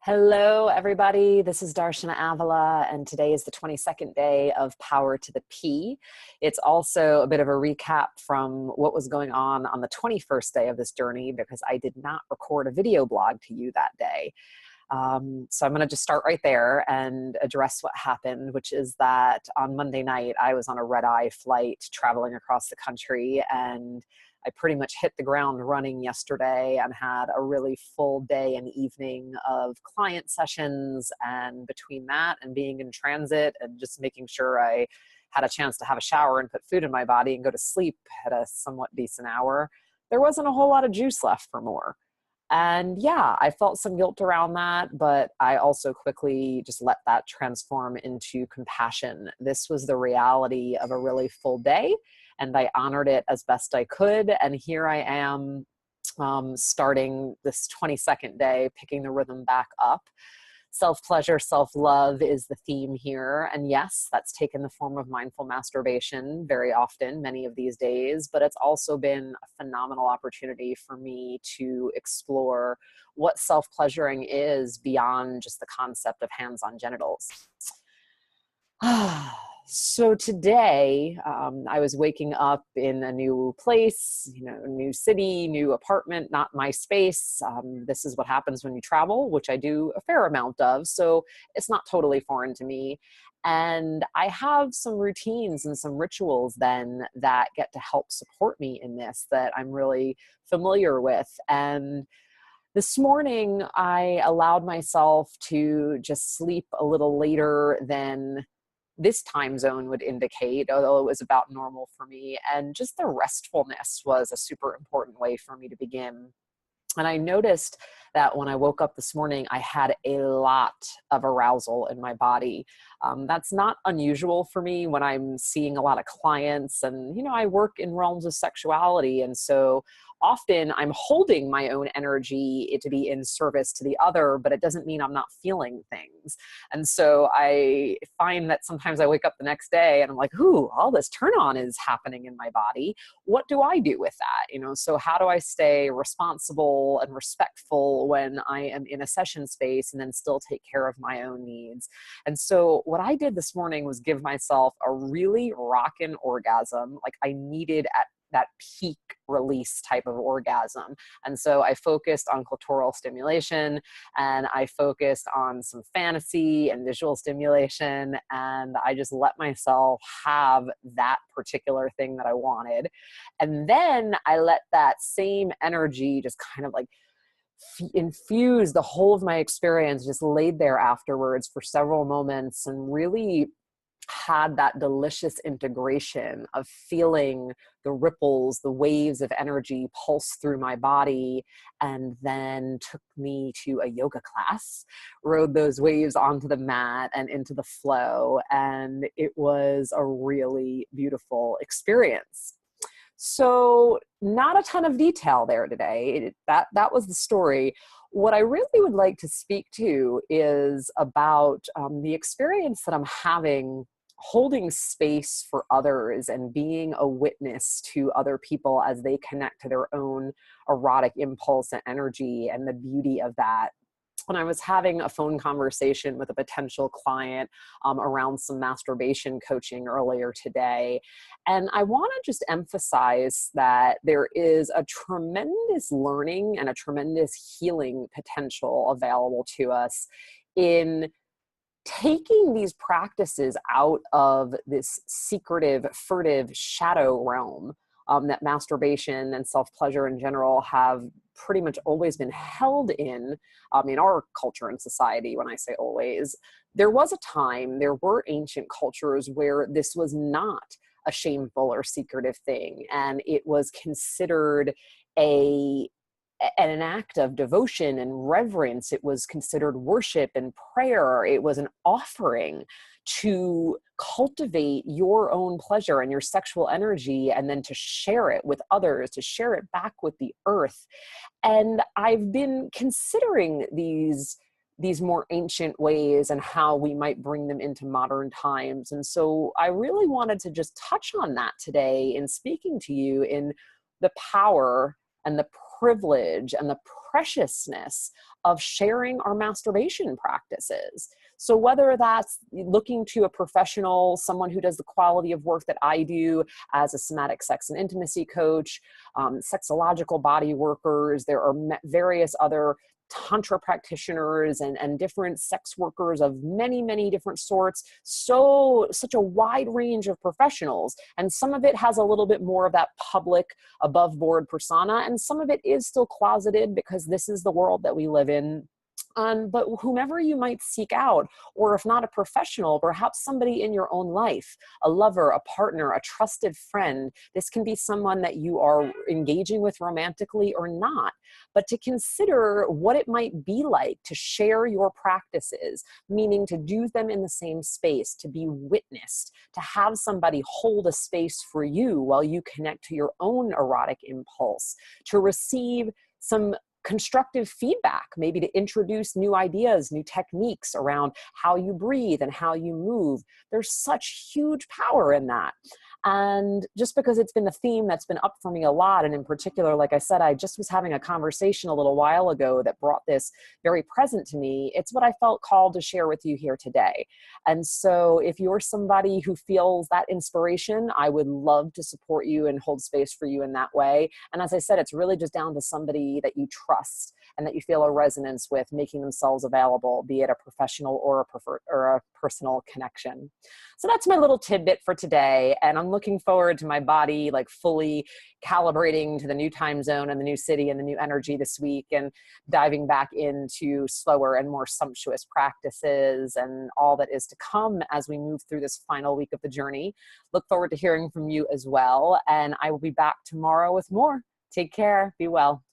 Hello, everybody. This is Darshana Avila, and today is the 22nd day of Power to the P. It's also a bit of a recap from what was going on the 21st day of this journey because I did not record a video blog to you that day. So I'm going to just start right there and address what happened, which is that on Monday night, I was on a red-eye flight traveling across the country, and I pretty much hit the ground running yesterday and had a really full day and evening of client sessions. And between that and being in transit and just making sure I had a chance to have a shower and put food in my body and go to sleep at a somewhat decent hour, there wasn't a whole lot of juice left for more. And yeah, I felt some guilt around that, but I also quickly just let that transform into compassion. This was the reality of a really full day, and I honored it as best I could. And here I am, starting this 22nd day, picking the rhythm back up. Self-pleasure, self-love is the theme here. And yes, that's taken the form of mindful masturbation very often, many of these days, but it's also been a phenomenal opportunity for me to explore what self-pleasuring is beyond just the concept of hands-on genitals. So today, I was waking up in a new place, new city, new apartment, not my space. This is what happens when you travel, which I do a fair amount of, so it's not totally foreign to me. And I have some routines and some rituals then that get to help support me in this that I'm really familiar with. And this morning, I allowed myself to just sleep a little later than this time zone would indicate, although it was about normal for me. And just the restfulness was a super important way for me to begin. And I noticed that when I woke up this morning, I had a lot of arousal in my body. That's not unusual for me when I'm seeing a lot of clients, and, I work in realms of sexuality. And so often I'm holding my own energy to be in service to the other, but it doesn't mean I'm not feeling things. And so I find that sometimes I wake up the next day and I'm like, ooh, all this turn on is happening in my body. What do I do with that? So how do I stay responsible and respectful when I am in a session space and then still take care of my own needs? And so what I did this morning was give myself a really rockin' orgasm, like I needed at that peak release type of orgasm. And so I focused on clitoral stimulation, and I focused on some fantasy and visual stimulation, and I just let myself have that particular thing that I wanted. And then I let that same energy just kind of like infuse the whole of my experience, just laid there afterwards for several moments and really had that delicious integration of feeling the ripples, the waves of energy pulse through my body, and then took me to a yoga class, rode those waves onto the mat and into the flow. And it was a really beautiful experience. So not a ton of detail there today. That was the story. What I really would like to speak to is about the experience that I'm having holding space for others and being a witness to other people as they connect to their own erotic impulse and energy and the beauty of that. When I was having a phone conversation with a potential client around some masturbation coaching earlier today. And I want to just emphasize that there is a tremendous learning and a tremendous healing potential available to us in taking these practices out of this secretive, furtive shadow realm that masturbation and self-pleasure in general have pretty much always been held in our culture and society. When I say always, there was a time, there were ancient cultures where this was not a shameful or secretive thing, and it was considered an act of devotion and reverence. It was considered worship and prayer. It was an offering to cultivate your own pleasure and your sexual energy, and then to share it with others, to share it back with the earth. And I've been considering these more ancient ways and how we might bring them into modern times. And so I really wanted to just touch on that today in speaking to you in the power and the privilege and the preciousness of sharing our masturbation practices. So whether that's looking to a professional, someone who does the quality of work that I do as a somatic sex and intimacy coach, sexological body workers, there are various other tantra practitioners and different sex workers of many, many different sorts. Such a wide range of professionals. And some of it has a little bit more of that public above board persona. And some of it is still closeted because this is the world that we live in. But whomever you might seek out, or if not a professional, perhaps somebody in your own life, a lover, a partner, a trusted friend, this can be someone that you are engaging with romantically or not, but to consider what it might be like to share your practices, meaning to do them in the same space, to be witnessed, to have somebody hold a space for you while you connect to your own erotic impulse, to receive some constructive feedback, maybe to introduce new ideas, new techniques around how you breathe and how you move. There's such huge power in that. And just because it's been a theme that's been up for me a lot, and in particular, like I said, I just was having a conversation a little while ago that brought this very present to me. It's what I felt called to share with you here today. And so if you're somebody who feels that inspiration, I would love to support you and hold space for you in that way. And as I said, it's really just down to somebody that you trust and that you feel a resonance with making themselves available, be it a professional or a personal connection. So that's my little tidbit for today. And I'm looking forward to my body like fully calibrating to the new time zone and the new city and the new energy this week, and diving back into slower and more sumptuous practices and all that is to come as we move through this final week of the journey. Look forward to hearing from you as well. And I will be back tomorrow with more. Take care. Be well.